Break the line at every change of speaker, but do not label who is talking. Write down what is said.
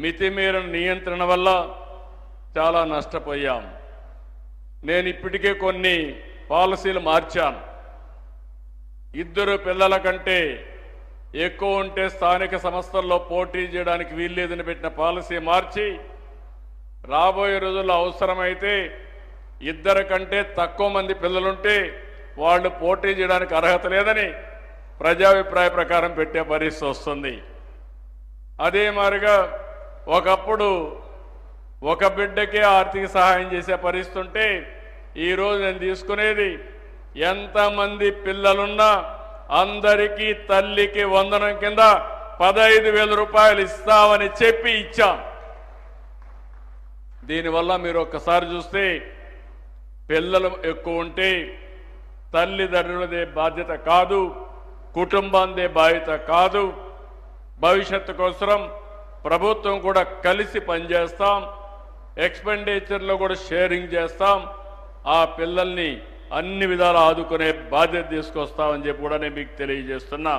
మితిమీరిన నియంత్రణ వల్ల చాలా నష్టపోయాం. నేను ఇప్పటికే కొన్ని పాలసీలు మార్చాను. 2 పిల్లల కంటే ఎక్కువ ఉంటే స్థానిక సంస్థల్లో పోటీ చేయడానికి వీల్లేదని పెట్టిన పాలసీ మార్చి రాబోయే రోజుల్లో అవసరమైతే 2 కంటే తక్కువ మంది పిల్లలుంటే వాళ్ళు పోటీ చేయడానికి అర్హత లేదని ప్రజాభిప్రాయ ప్రకారం పెట్టే పరిస్థితి వస్తుంది. అదే మాదిరిగా ఒకప్పుడు ఒక బిడ్డకే ఆర్థిక సహాయం చేసే పరిస్థితి ఉంటే ఈరోజు నేను తీసుకునేది ఎంతమంది పిల్లలున్నా అందరికీ తల్లికి వందనం కింద 15,000 రూపాయలు ఇస్తామని చెప్పి ఇచ్చాం. దీనివల్ల మీరు ఒక్కసారి చూస్తే పిల్లలు ఎక్కువ ఉంటే తల్లిదండ్రులదే బాధ్యత కాదు, కుటుంబందే బాధ్యత కాదు. భవిష్యత్తు కోసం ప్రభుత్వం కూడా కలిసి పనిచేస్తాం. ఎక్స్పెండిచర్లో కూడా షేరింగ్ చేస్తాం. ఆ పిల్లల్ని అన్ని విధాలు ఆదుకునే బాధ్యత తీసుకొస్తామని చెప్పి కూడా నేను మీకు తెలియజేస్తున్నా.